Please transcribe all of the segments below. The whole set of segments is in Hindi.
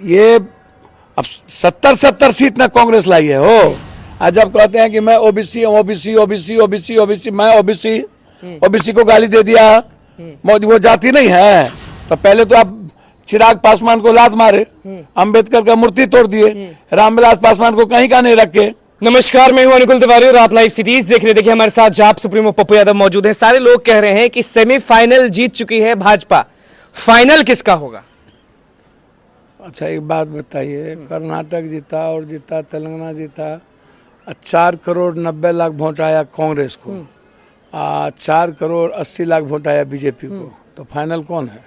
ये अब 70 सीट ना कांग्रेस लाई है हो। आज जब कहते हैं कि मैं OBC OBC OBC OBC OBC, मैं ओबीसी को गाली दे दिया, मोदी वो जाति नहीं है। तो पहले तो आप चिराग पासवान को लात मारे, अंबेडकर का मूर्ति तोड़ दिए, रामविलास पासवान को कहीं का नहीं रखे। नमस्कार, मैं हूं अनुकुल तिवारी और आप लाइव सिटीज देख रहे हैं। देखिए हमारे साथ जाप सुप्रीमो पप्पू यादव मौजूद हैं। सारे लोग कह रहे हैं कि सेमीफाइनल जीत चुकी है भाजपा, फाइनल किसका होगा? अच्छा एक बात बताइए, कर्नाटक जीता और जीता, तेलंगाना जीता, 4 करोड़ 90 लाख वोट आया कांग्रेस को, 4 करोड़ 80 लाख वोट आया बीजेपी को, तो फाइनल कौन है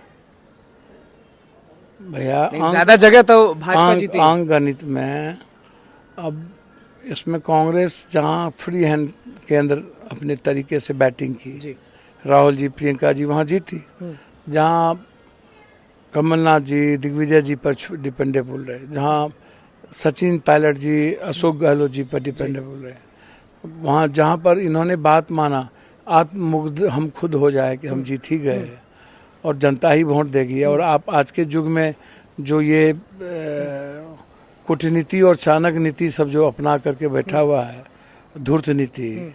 भैया? ज्यादा जगह तो भाजपा जीती है। अंक गणित में अब इसमें कांग्रेस जहां फ्री हैंड के अंदर अपने तरीके से बैटिंग की, राहुल जी प्रियंका जी वहां जीती, जहां कमलनाथ जी दिग्विजय जी पर डिपेंडेबल रहे, जहां सचिन पायलट जी अशोक गहलोत जी पर डिपेंडेबल रहे, वहाँ जहाँ पर इन्होंने बात माना, आत्ममुग्ध हम खुद हो जाए कि हम जीत ही गए और जनता ही वोट देगी। और आप आज के युग में जो ये कूटनीति और चाणक्य नीति सब जो अपना करके बैठा हुआ है, धूर्त नीति,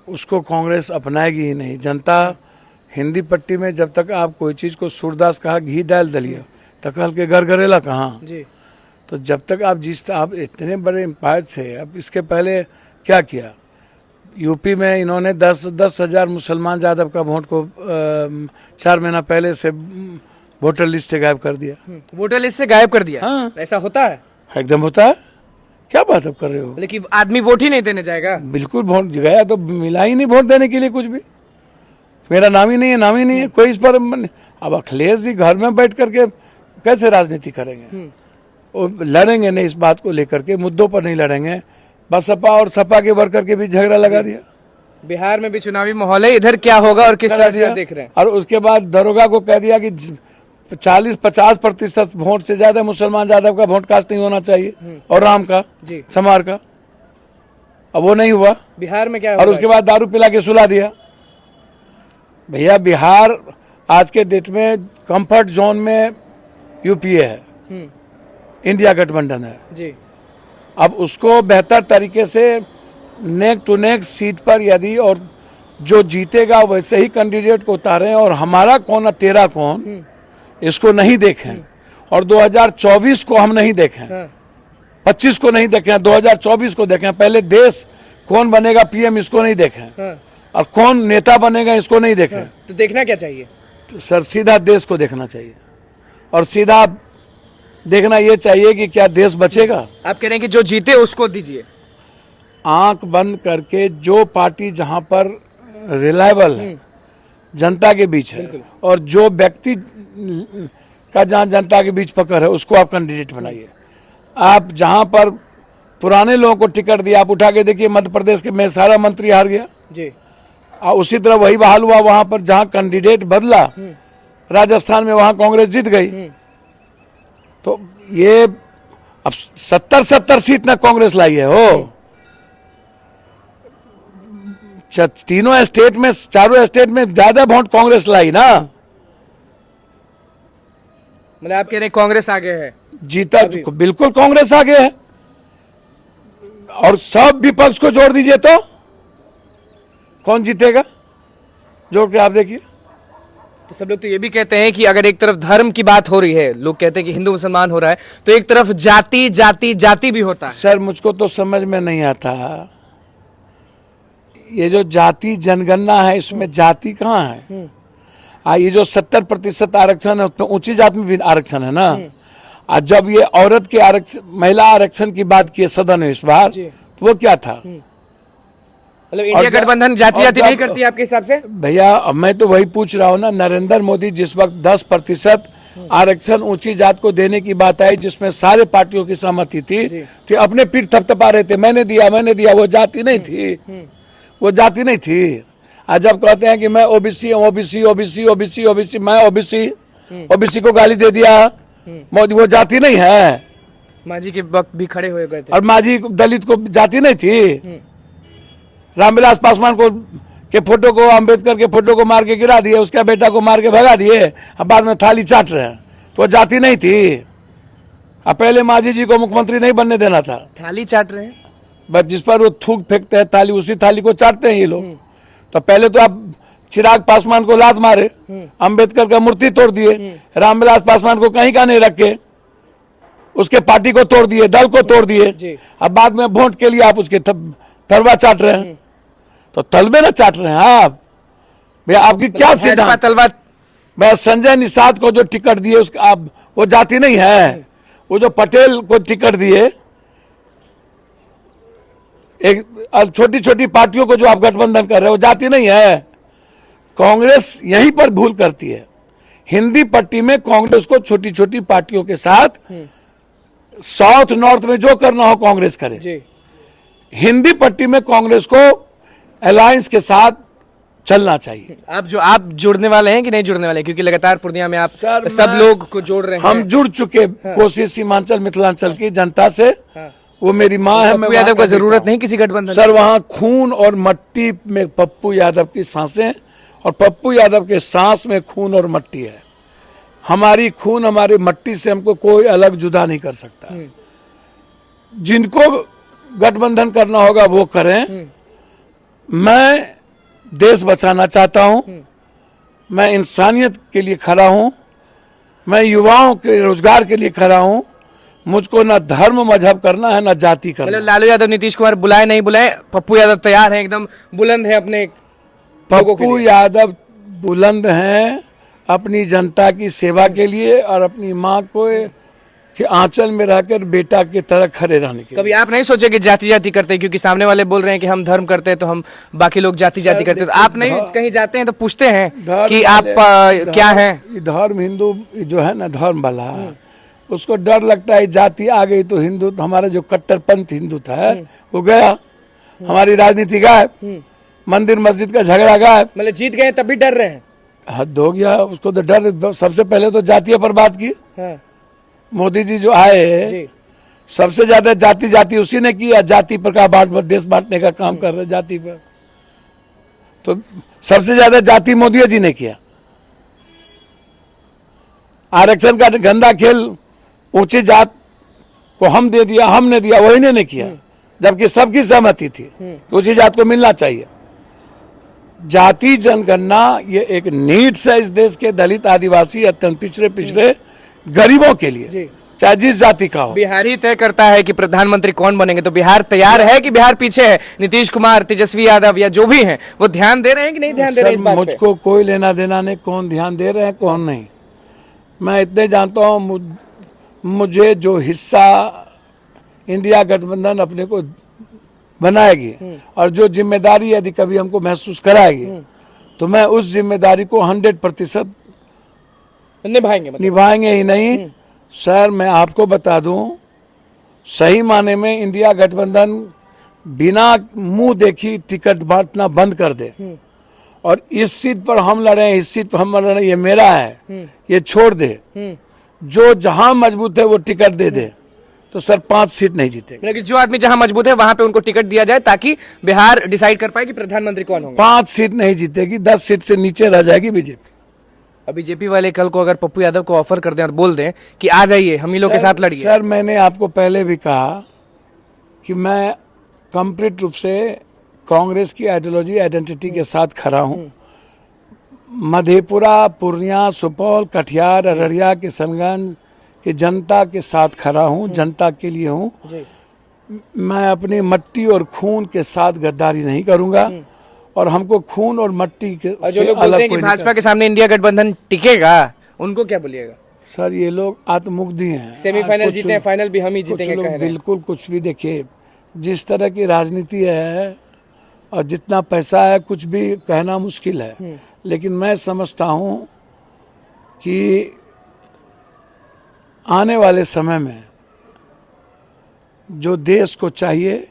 उसको कांग्रेस अपनाएगी ही नहीं। जनता हिंदी पट्टी में जब तक आप कोई चीज़ को सूरदास कहा घी डाल दलिए, तकल के गरगरेला कहाँ। तो जब तक आप आप इतने बड़े एम्पायर थे, अब इसके पहले क्या किया? यूपी में इन्होंने 10,000 मुसलमान यादव का वोट को 4 महीना पहले से वोटर लिस्ट से गायब कर दिया। वोटर लिस्ट से गायब कर दिया? हाँ, ऐसा होता है? एकदम होता है। क्या बात अब कर रहे हो? लेकिन आदमी वोट ही नहीं देने जाएगा। बिल्कुल वोट गया तो मिला ही नहीं वोट देने के लिए कुछ भी। मेरा नाम ही नहीं है कोई इस पर। अब अखिलेश जी घर में बैठ करके कैसे राजनीति करेंगे? वो लड़ेंगे नहीं इस बात को लेकर के, मुद्दों पर नहीं लड़ेंगे। बसपा और सपा के वर्कर के बीच झगड़ा लगा दिया। बिहार में भी चुनावी माहौल है, इधर क्या होगा और किस तरह से देख रहे हैं? और उसके बाद दरोगा को कह दिया कि 40-50% वोट से ज्यादा मुसलमान यादव का वोट कास्ट नहीं होना चाहिए और राम का चमार का। अब वो नहीं हुआ बिहार में। क्या और उसके बाद दारू पिला के सुला दिया। भैया बिहार आज के डेट में कंफर्ट जोन में यूपीए है, इंडिया गठबंधन है जी। अब उसको बेहतर तरीके से नेक टू नेक सीट पर यदि और जो जीतेगा वैसे ही कैंडिडेट को उतारें, और हमारा कौन और तेरा कौन इसको नहीं देखें, और 2024 को हम नहीं देखें, 25 को नहीं देखें, 2024 को देखें। पहले देश कौन बनेगा पीएम इसको नहीं देखें, और कौन नेता बनेगा इसको नहीं देखें। तो देखना क्या चाहिए? तो सर सीधा देश को देखना चाहिए, और सीधा देखना ये चाहिए कि क्या देश बचेगा। आप कह रहे हैं कि जो जीते उसको दीजिए। आंख बंद करके जो पार्टी जहां पर रिलायबल है, जनता के बीच है, और जो व्यक्ति का जहां जनता के बीच पकड़ है, उसको आप कैंडिडेट बनाइए। आप जहां पर पुराने लोगों को टिकट दिया, आप उठा के देखिए मध्य प्रदेश के में सारा मंत्री हार गया जी। और उसी तरह वही बहाल हुआ वहां पर जहां कैंडिडेट बदला, राजस्थान में वहां कांग्रेस जीत गई। तो ये अब 70 सीट ना कांग्रेस लाई है हो। तीनों स्टेट में, चारों स्टेट में ज्यादा वोट कांग्रेस लाई ना। मतलब आप कह रहे हैं कांग्रेस आगे है? जीता बिल्कुल कांग्रेस आगे है, और सब विपक्ष को जोड़ दीजिए तो कौन जीतेगा? जोड़ के आप देखिए। तो सब लोग तो ये भी कहते हैं कि अगर एक तरफ धर्म की बात हो रही है, लोग कहते हैं कि हिंदू मुसलमान हो रहा है, तो एक तरफ जाति जाति जाति भी होता है। सर मुझको तो समझ में नहीं आता, ये जो जाति जनगणना है इसमें जाति कहाँ है? ये जो 70% आरक्षण है उसमें ऊंची जाति में भी आरक्षण है ना। आज जब ये औरत के आरक्षण, महिला आरक्षण की बात की सदन में इस बार, तो वो क्या था? मतलब इंडिया गठबंधन जाति जाति नहीं करती आपके हिसाब से? भैया मैं तो वही पूछ रहा हूँ ना, नरेंद्र मोदी जिस वक्त 10% आरक्षण ऊंची जात को देने की बात आई, जिसमें सारे पार्टियों की सहमति थी, तो अपने पीठ थपथपा रहे थे, मैंने दिया। वो जाति नहीं थी, वो जाति नहीं थी। आज जब कहते हैं कि मैं OBC OBC OBC OBC OBC, मैं ओबीसी को गाली दे दिया, मोदी वो जाति नहीं है। मांझी के वक्त भी खड़े हुए गए थे, और मांझी दलित को जाति नहीं थी। रामविलास पासवान को के फोटो को, अंबेडकर के फोटो को मार के गिरा दिए, उसका बेटा को मार के भगा दिए, अब बाद में थाली चाट रहे हैं, तो जाति नहीं थी। अब पहले मांझी जी को मुख्यमंत्री नहीं बनने देना था, थाली चाट रहे हैं। बस जिस पर वो थूक फेंकते हैं थाली, उसी थाली को चाटते हैं ये लोग। तो पहले तो आप चिराग पासवान को लात मारे, अंबेडकर का मूर्ति तोड़ दिए, रामविलास पासवान को कहीं का नहीं रखे, उसके पार्टी को तोड़ दिए, दल को तोड़ दिए। अब बाद में वोट के लिए आप उसके तलवा चाट रहे हैं, तो तलवे ना चाट रहे हैं आप भैया। आपकी क्या सिद्धांत? तलवा भैया संजय निषाद को जो टिकट दिए उसका आप, वो जाति नहीं है। वो जो पटेल को टिकट दिए, एक छोटी छोटी पार्टियों को जो आप गठबंधन कर रहे हो, वो जाति नहीं है। कांग्रेस यहीं पर भूल करती है। हिंदी पट्टी में कांग्रेस को छोटी छोटी पार्टियों के साथ, साउथ नॉर्थ में जो करना हो कांग्रेस करे जी। हिंदी पट्टी में कांग्रेस को अलायंस के साथ चलना चाहिए। आप जुड़ने वाले हैं कि नहीं जुड़ने वाले? क्योंकि लगातार पूर्णिया में आप सर, सब लोग को जोड़ रहे हैं। हम जुड़ चुके कोसी सीमांचल मिथिलांचल की जनता से। वो मेरी माँ है। पप्पू यादव को जरूरत नहीं किसी गठबंधन। सर वहाँ खून और मट्टी में पप्पू यादव की सांसें, और पप्पू यादव के सांस में खून और मट्टी है। हमारी खून हमारी मट्टी से हमको कोई अलग जुदा नहीं कर सकता। जिनको गठबंधन करना होगा वो करें। मैं देश बचाना चाहता हूं, मैं इंसानियत के लिए खड़ा हूं, मैं युवाओं के रोजगार के लिए खड़ा हूं। मुझको ना धर्म मजहब करना है, ना जाति करना। लालू यादव नीतीश कुमार बुलाए नहीं बुलाए, पप्पू यादव तैयार है, एकदम बुलंद है अपने पप्पू यादव बुलंद हैं अपनी जनता की सेवा के लिए और अपनी माँ को के आंचल में रहकर बेटा की तरह खड़े रहने के लिए। कभी आप नहीं सोचे कि जाति जाति करते हैं? क्योंकि सामने वाले बोल रहे हैं कि हम धर्म करते हैं तो हम बाकी लोग जाति जाति करते हैं, तो आप नहीं कहीं जाते हैं तो पूछते हैं कि आप क्या हैं? धर्म हिंदू जो है ना, धर्म वाला, उसको डर लगता है जाति आ गई तो हिंदू, हमारा जो कट्टरपंथ हिंदू था वो गया, हमारी राजनीति गायब, मंदिर मस्जिद का झगड़ा गायब। मतलब जीत गए तब भी डर रहे हैं? हद हो गया उसको तो डर। सबसे पहले तो जातियों पर बात की। हाँ। मोदी जी जो आए, सबसे ज्यादा जाति जाति उसी ने किया। जाति पर का देश बांटने का काम कर रहे जाति पर, तो सबसे ज्यादा जाति मोदी जी ने किया। आरक्षण का गंदा खेल ऊंची जात को हम दे दिया, हमने दिया, वही ने किया, जबकि सबकी सहमति थी ऊंची जात को मिलना चाहिए। जाति जनगणना ये एक नीड्स है इस देश के दलित, आदिवासी, अत्यंत पिछड़े गरीबों के लिए, चाहे जिस जाति का हो। बिहार ही तय करता है कि प्रधानमंत्री कौन बनेंगे, तो बिहार तैयार है कि बिहार पीछे है? नीतीश कुमार, तेजस्वी यादव या जो भी हैं, वो ध्यान दे रहे हैं कि नहीं ध्यान दे रहे हैं इस बात पे? मुझको कोई लेना देना नहीं कौन ध्यान दे रहे हैं कौन नहीं। मैं इतने जानता हूँ, मुझे जो हिस्सा इंडिया गठबंधन अपने को बनाएगी और जो जिम्मेदारी यदि कभी हमको महसूस कराएगी, तो मैं उस जिम्मेदारी को 100% निभाएंगे ही नहीं। सर मैं आपको बता दूं, सही माने में इंडिया गठबंधन बिना मुंह देखी टिकट बांटना बंद कर दे और इस सीट पर हम लड़े, इस सीट पर हम लड़े, ये मेरा है, ये छोड़ दे, जो जहां मजबूत है वो टिकट दे दे, तो सर 5 सीट नहीं जीतेगा। लेकिन जो आदमी जहां मजबूत है वहां पे उनको टिकट दिया जाए ताकि बिहार डिसाइड कर पाए कि प्रधानमंत्री कौन होंगे। 5 सीट नहीं जीतेगी, 10 सीट से नीचे रह जाएगी बीजेपी। अब बीजेपी वाले कल को अगर पप्पू यादव को ऑफर कर दें और बोल दें कि आ जाइए हम ही लोग के साथ लड़िए। सर मैंने आपको पहले भी कहा कि मैं कंप्लीट रूप से कांग्रेस की आइडियोलॉजी आइडेंटिटी के साथ खड़ा हूं। मधेपुरा, पूर्णिया, सुपौल, कटिहार, अररिया, किशनगंज की जनता के साथ खड़ा हूं, जनता के लिए हूं। मैं अपनी मट्टी और खून के साथ गद्दारी नहीं करूंगा और हमको खून और मट्टी के जो लोग बोलते हैं कि भाजपा के सामने इंडिया गठबंधन टिकेगा, उनको क्या बोलिएगा? सर ये लोग आत्ममुग्धी हैं। सेमीफाइनल जीते हैं, फाइनल भी हम ही जीतेंगे कह रहे हैं। बिल्कुल कुछ भी देखिए, जिस तरह की राजनीति है और जितना पैसा है, कुछ भी कहना मुश्किल है, लेकिन मैं समझता हूं कि आने वाले समय में जो देश को चाहिए,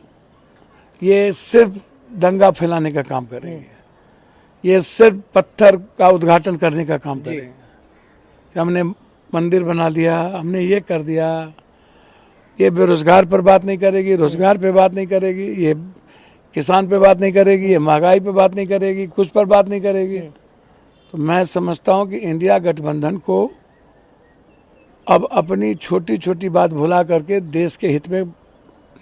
ये सिर्फ दंगा फैलाने का काम करेंगे, ये सिर्फ पत्थर का उद्घाटन करने का काम करेंगे कि हमने मंदिर बना दिया, हमने ये कर दिया। ये बेरोजगार पर बात नहीं करेगी, रोजगार पे बात नहीं करेगी, ये किसान पे बात नहीं करेगी, ये महंगाई पे बात नहीं करेगी, कुछ पर बात नहीं करेगी। तो मैं समझता हूं कि इंडिया गठबंधन को अब अपनी छोटी छोटी बात भुला करके देश के हित में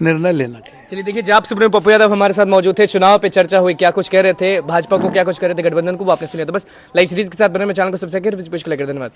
निर्णय लेना चाहिए। चलिए देखिए, जाप सुप्रीमो पप्पू यादव हमारे साथ मौजूद थे। चुनाव पे चर्चा हुई, क्या कुछ कह रहे थे, भाजपा को क्या कुछ कह रहे थे, गठबंधन को, वो आपने सुनिया। तो बस लाइव सीरीज के साथ बने में चैनल को सब्सक्राइब करें। धन्यवाद।